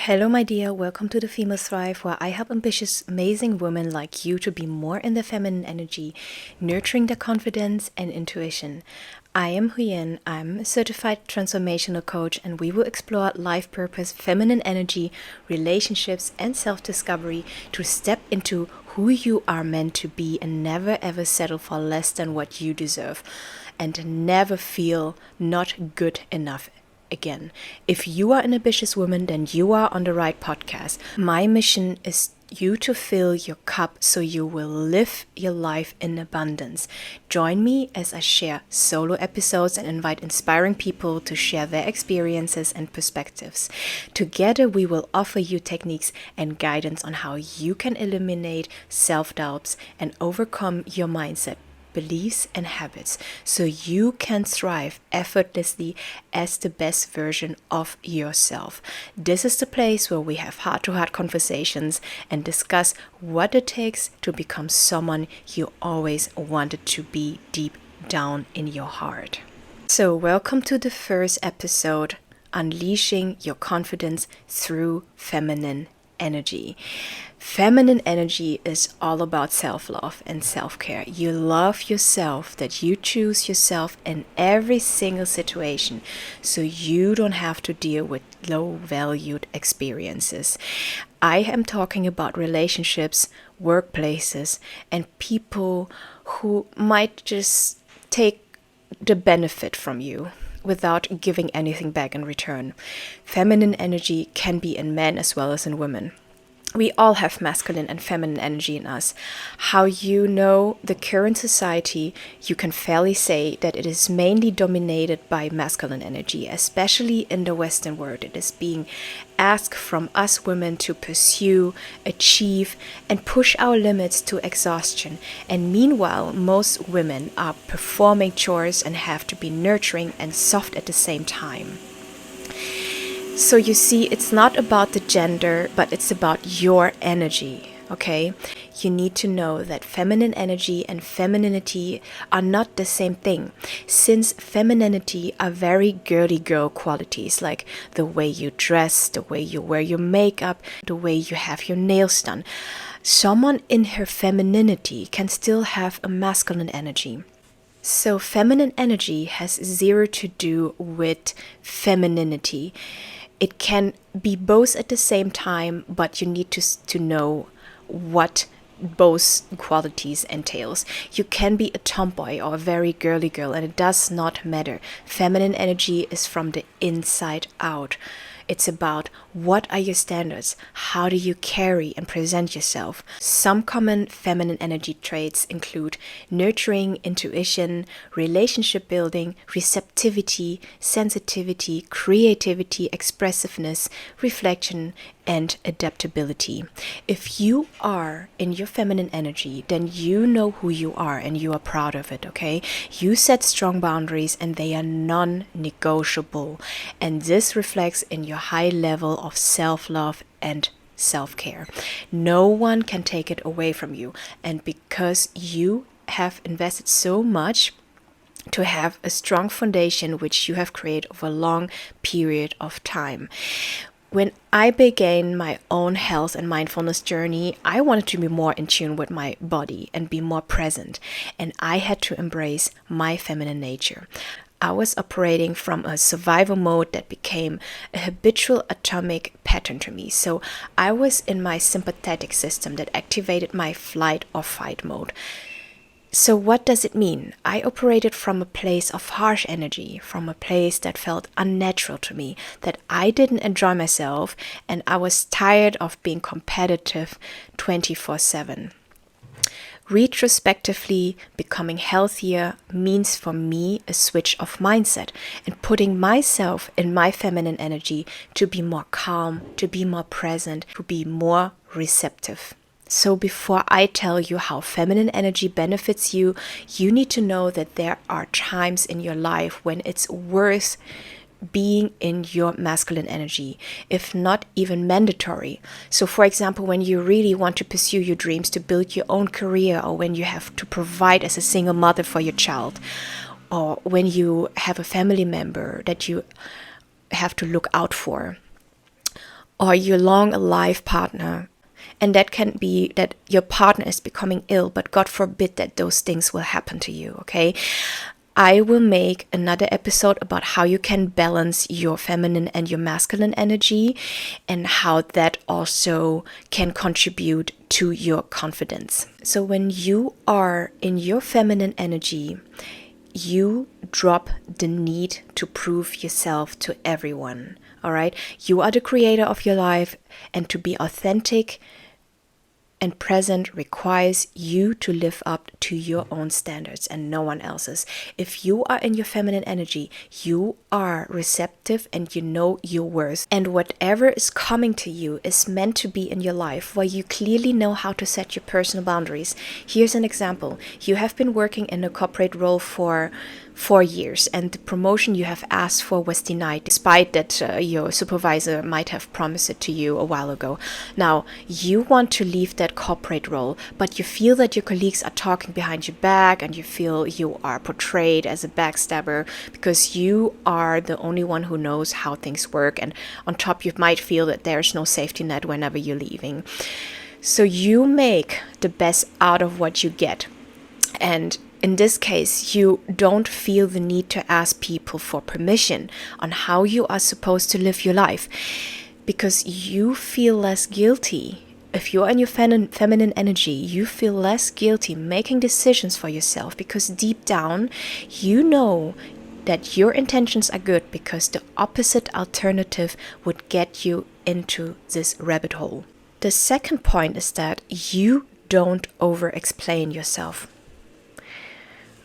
Hello, my dear. Welcome to the Female Thrive, where I help ambitious, amazing women like you to be more in their feminine energy, nurturing their confidence and intuition. I am Huyen. I'm a certified transformational coach, and we will explore life purpose, feminine energy, relationships, and self discovery to step into who you are meant to be and never ever settle for less than what you deserve and never feel not good enough again. If you are an ambitious woman, then you are on the right podcast. My mission is you to fill your cup so you will live your life in abundance. Join me as I share solo episodes and invite inspiring people to share their experiences and perspectives. Together, we will offer you techniques and guidance on how you can eliminate self-doubts and overcome your mindset, beliefs, and habits so you can thrive effortlessly as the best version of yourself. This is the place where we have heart-to-heart conversations and discuss what it takes to become someone you always wanted to be deep down in your heart. So, welcome to the first episode, Unleashing Your Confidence Through Feminine Energy. Feminine energy is all about self-love and self-care. You love yourself, that you choose yourself in every single situation so you don't have to deal with low-valued experiences. I am talking about relationships, workplaces, and people who might just take the benefit from you without giving anything back in return. Feminine energy can be in men as well as in women. We all have masculine and feminine energy in us. How you know the current society, you can fairly say that it is mainly dominated by masculine energy, especially in the Western world. It is being asked from us women to pursue, achieve, and push our limits to exhaustion. And meanwhile, most women are performing chores and have to be nurturing and soft at the same time. So you see, it's not about the gender, but it's about your energy, okay? You need to know that feminine energy and femininity are not the same thing, since femininity are very girly girl qualities, like the way you dress, the way you wear your makeup, the way you have your nails done. Someone in her femininity can still have a masculine energy. So feminine energy has zero to do with femininity. It can be both at the same time, but you need to know what both qualities entails. You can be a tomboy or a very girly girl, and it does not matter. Feminine energy is from the inside out. It's about what are your standards, how do you carry and present yourself. Some common feminine energy traits include nurturing, intuition, relationship building, receptivity, sensitivity, creativity, expressiveness, reflection, and adaptability. If you are in your feminine energy, then you know who you are and you are proud of it, okay? You set strong boundaries and they are non-negotiable. And this reflects in your high level of self-love and self-care. No one can take it away from you. And because you have invested so much to have a strong foundation which you have created over a long period of time. When I began my own health and mindfulness journey, I wanted to be more in tune with my body and be more present. And I had to embrace my feminine nature. I was operating from a survival mode that became a habitual atomic pattern to me. So I was in my sympathetic system that activated my flight or fight mode. So what does it mean? I operated from a place of harsh energy, from a place that felt unnatural to me, that I didn't enjoy myself, and I was tired of being competitive 24/7. Retrospectively, becoming healthier means for me a switch of mindset and putting myself in my feminine energy to be more calm, to be more present, to be more receptive. So before I tell you how feminine energy benefits you, you need to know that there are times in your life when it's worth being in your masculine energy, if not even mandatory. So for example, when you really want to pursue your dreams to build your own career, or when you have to provide as a single mother for your child, or when you have a family member that you have to look out for, or your long alive partner. And that can be that your partner is becoming ill, but God forbid that those things will happen to you, okay? I will make another episode about how you can balance your feminine and your masculine energy and how that also can contribute to your confidence. So when you are in your feminine energy, you drop the need to prove yourself to everyone, all right? You are the creator of your life, and to be authentic and present requires you to live up to your own standards and no one else's. If you are in your feminine energy, you are receptive and you know your worth. And whatever is coming to you is meant to be in your life where you clearly know how to set your personal boundaries. Here's an example. You have been working in a corporate role for 4 years, and the promotion you have asked for was denied, despite that your supervisor might have promised it to you a while ago. Now, you want to leave that corporate role, but you feel that your colleagues are talking behind your back, and you feel you are portrayed as a backstabber because you are the only one who knows how things work, and on top you might feel that there's no safety net whenever you're leaving. So you make the best out of what you get. And in this case, you don't feel the need to ask people for permission on how you are supposed to live your life, because you feel less guilty. If you're in your feminine energy, you feel less guilty making decisions for yourself, because deep down, you know that your intentions are good, because the opposite alternative would get you into this rabbit hole. The second point is that you don't over-explain yourself.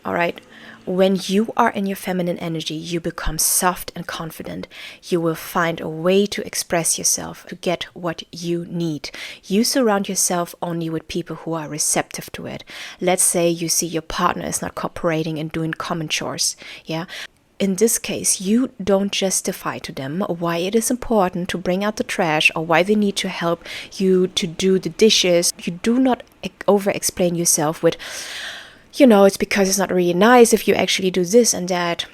All right. When you are in your feminine energy, you become soft and confident. You will find a way to express yourself, to get what you need. You surround yourself only with people who are receptive to it. Let's say you see your partner is not cooperating and doing common chores. Yeah. In this case, you don't justify to them why it is important to bring out the trash or why they need to help you to do the dishes. You do not over-explain yourself with, it's because it's not really nice if you actually do this and that,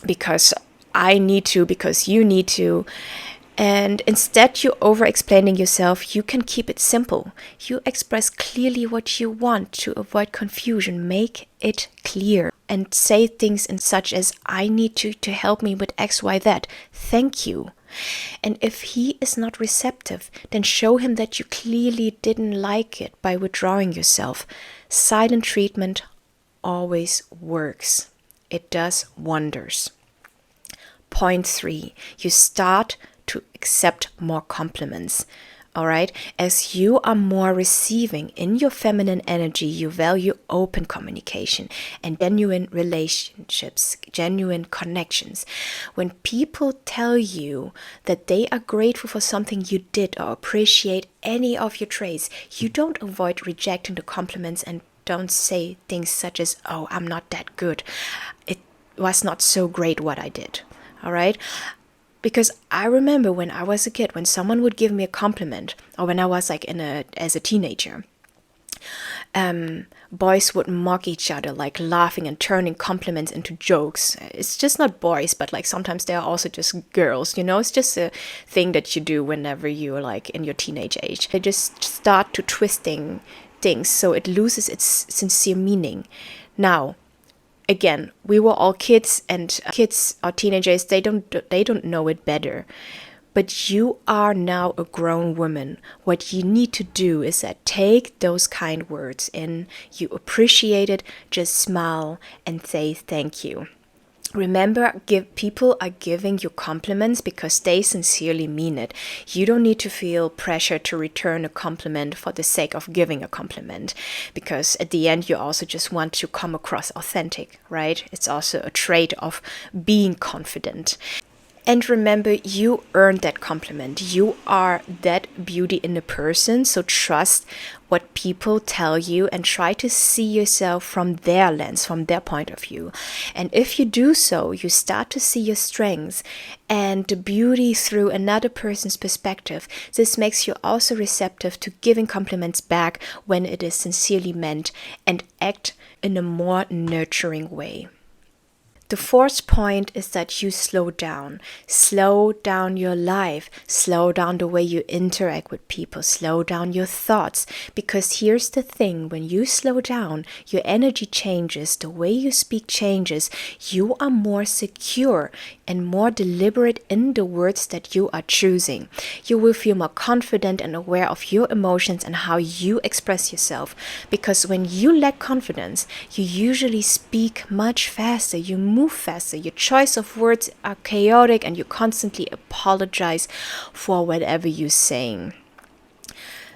because I need to, because you need to. And instead, you over-explaining yourself, you can keep it simple. You express clearly what you want to avoid confusion. Make it clear and say things in such as, I need you to help me with X, Y, Z. Thank you. And if he is not receptive, then show him that you clearly didn't like it by withdrawing yourself. Silent treatment always works. It does wonders. Point 3, you start to accept more compliments. All right. As you are more receiving in your feminine energy, you value open communication and genuine relationships, genuine connections. When people tell you that they are grateful for something you did or appreciate any of your traits, you don't avoid rejecting the compliments and don't say things such as, oh, I'm not that good. It was not so great what I did. All right. Because I remember when I was a kid, when someone would give me a compliment, or when I was as a teenager, boys would mock each other, like laughing and turning compliments into jokes. It's just not boys, but like sometimes they are also just girls, it's just a thing that you do whenever you're like in your teenage age. They just start to twisting things so it loses its sincere meaning. Now, again, we were all kids, and kids or teenagers, they don't know it better. But you are now a grown woman. What you need to do is that take those kind words in, you appreciate it, just smile and say thank you. Remember, people are giving you compliments because they sincerely mean it. You don't need to feel pressure to return a compliment for the sake of giving a compliment, because at the end you also just want to come across authentic, right? It's also a trait of being confident. And remember, you earned that compliment. You are that beauty in a person, so trust what people tell you and try to see yourself from their lens, from their point of view. And if you do so, you start to see your strengths and the beauty through another person's perspective. This makes you also receptive to giving compliments back when it is sincerely meant, and act in a more nurturing way. The fourth point is that you slow down your life, slow down the way you interact with people, slow down your thoughts. Because here's the thing, when you slow down, your energy changes, the way you speak changes, you are more secure and more deliberate in the words that you are choosing. You will feel more confident and aware of your emotions and how you express yourself. Because when you lack confidence, you usually speak much faster, you move faster, your choice of words are chaotic, and you constantly apologize for whatever you're saying.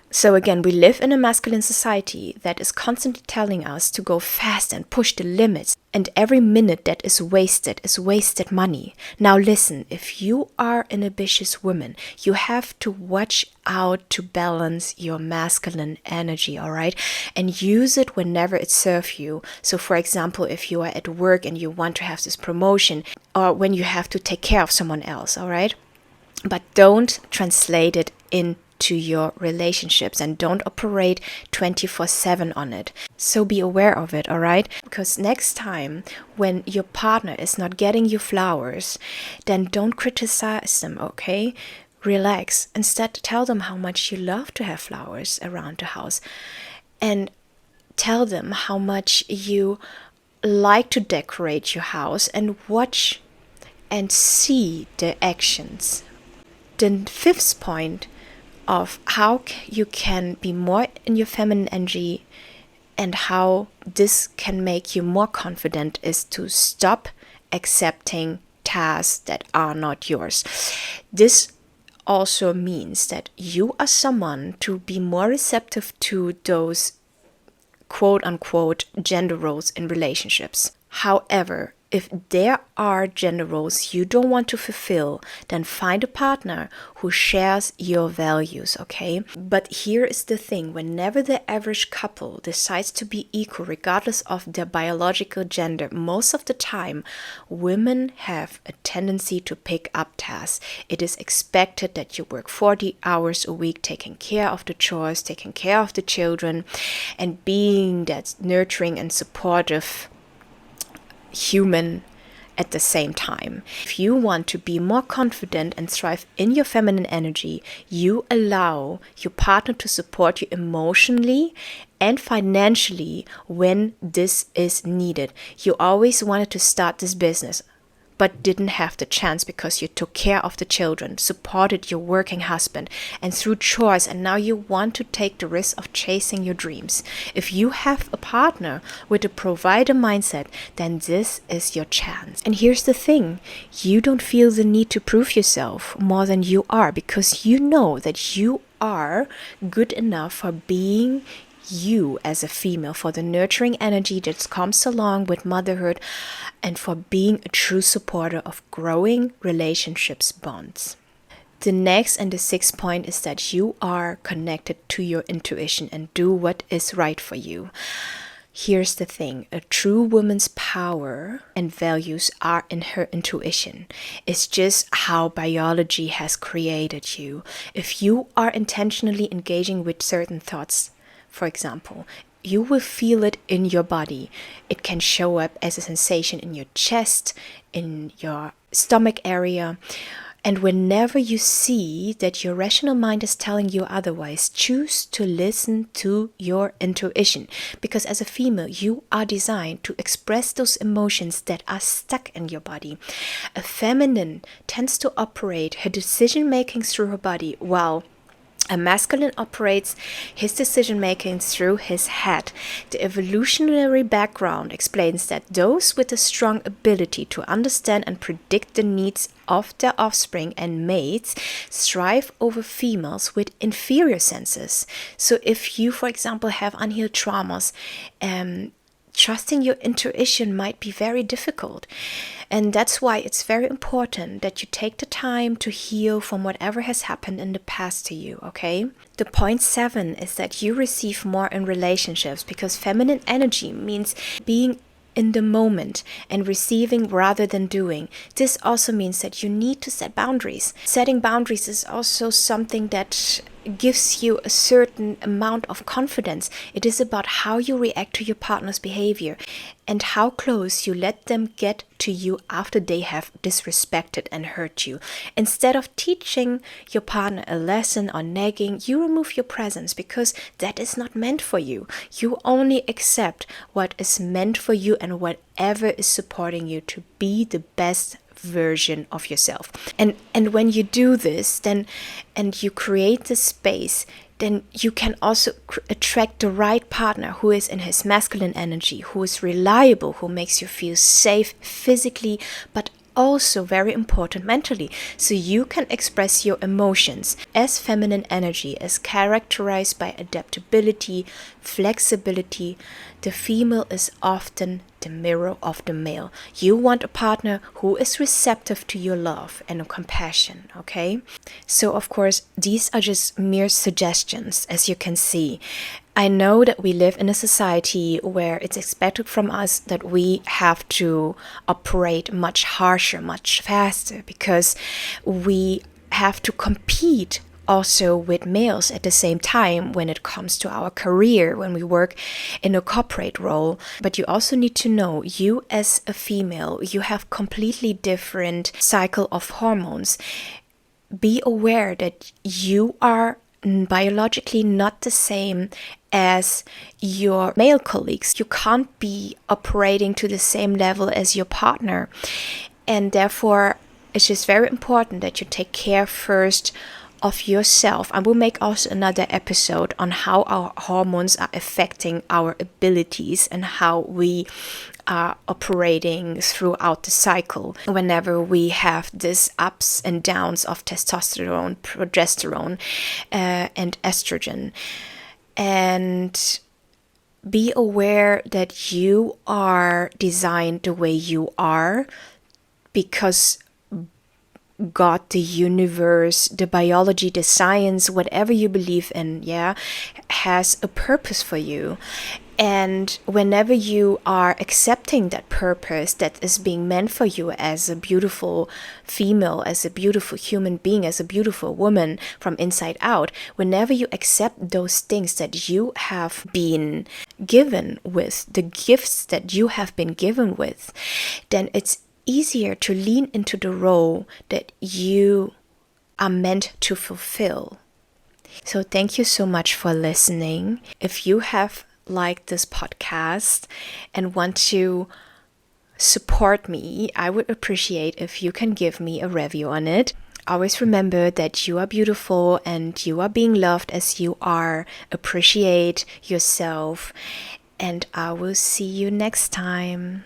So again, we live in a masculine society that is constantly telling us to go fast and push the limits. And every minute that is wasted money. Now listen, if you are an ambitious woman, you have to watch out to balance your masculine energy, all right? And use it whenever it serves you. So for example, if you are at work and you want to have this promotion, or when you have to take care of someone else, all right? But don't translate it into your relationships, and don't operate 24/7 on it. So be aware of it, all right? Because next time when your partner is not getting you flowers, then don't criticize them, okay? Relax. Instead, tell them how much you love to have flowers around the house, and tell them how much you like to decorate your house, and watch and see the actions. The fifth point of how you can be more in your feminine energy and how this can make you more confident is to stop accepting tasks that are not yours. This also means that you are someone to be more receptive to those quote unquote gender roles in relationships. However, if there are gender roles you don't want to fulfill, then find a partner who shares your values, okay? But here is the thing, whenever the average couple decides to be equal regardless of their biological gender, most of the time women have a tendency to pick up tasks. It is expected that you work 40 hours a week taking care of the chores, taking care of the children, and being that nurturing and supportive human at the same time. If you want to be more confident and thrive in your feminine energy, you allow your partner to support you emotionally and financially when this is needed. You always wanted to start this business, but didn't have the chance because you took care of the children, supported your working husband, and through chores, and now you want to take the risk of chasing your dreams. If you have a partner with a provider mindset, then this is your chance. And here's the thing, you don't feel the need to prove yourself more than you are, because you know that you are good enough for being you as a female, for the nurturing energy that comes along with motherhood, and for being a true supporter of growing relationships bonds. The next and the sixth point is that you are connected to your intuition and do what is right for you. Here's the thing, a true woman's power and values are in her intuition. It's just how biology has created you. If you are intentionally engaging with certain thoughts, for example, you will feel it in your body. It can show up as a sensation in your chest, in your stomach area. And whenever you see that your rational mind is telling you otherwise, choose to listen to your intuition. Because as a female, you are designed to express those emotions that are stuck in your body. A feminine tends to operate her decision making through her body, while a masculine operates his decision-making through his head. The evolutionary background explains that those with a strong ability to understand and predict the needs of their offspring and mates strive over females with inferior senses. So if you, for example, have unhealed traumas, trusting your intuition might be very difficult. And that's why it's very important that you take the time to heal from whatever has happened in the past to you, okay? The point 7 is that you receive more in relationships, because feminine energy means being in the moment and receiving rather than doing. This also means that you need to set boundaries. Setting boundaries is also something that gives you a certain amount of confidence. It is about how you react to your partner's behavior and how close you let them get to you after they have disrespected and hurt you. Instead of teaching your partner a lesson or nagging, you remove your presence because that is not meant for you. You only accept what is meant for you and whatever is supporting you to be the best version of yourself. And when you do this, then and you create the space, then you can also attract the right partner who is in his masculine energy, who is reliable, who makes you feel safe physically, but also very important mentally, so you can express your emotions. As feminine energy is characterized by adaptability, flexibility, the female is often the mirror of the male. You want a partner who is receptive to your love and compassion, okay? So of course, these are just mere suggestions, as you can see. I know that we live in a society where it's expected from us that we have to operate much harsher, much faster, because we have to compete also with males at the same time when it comes to our career, when we work in a corporate role. But you also need to know, you as a female, you have completely different cycle of hormones. Be aware that you are biologically not the same as your male colleagues. You can't be operating to the same level as your partner. And therefore, it's just very important that you take care first of yourself. I will make also another episode on how our hormones are affecting our abilities and how we are operating throughout the cycle whenever we have these ups and downs of testosterone, progesterone, and estrogen. And be aware that you are designed the way you are because God, the universe, the biology, the science, whatever you believe in, has a purpose for you. And whenever you are accepting that purpose that is being meant for you as a beautiful female, as a beautiful human being, as a beautiful woman from inside out, whenever you accept those things that you have been given with, the gifts that you have been given with, then it's easier to lean into the role that you are meant to fulfill. So thank you so much for listening. If you have liked this podcast and want to support me, I would appreciate if you can give me a review on it. Always remember that you are beautiful and you are being loved as you are. Appreciate yourself, and I will see you next time.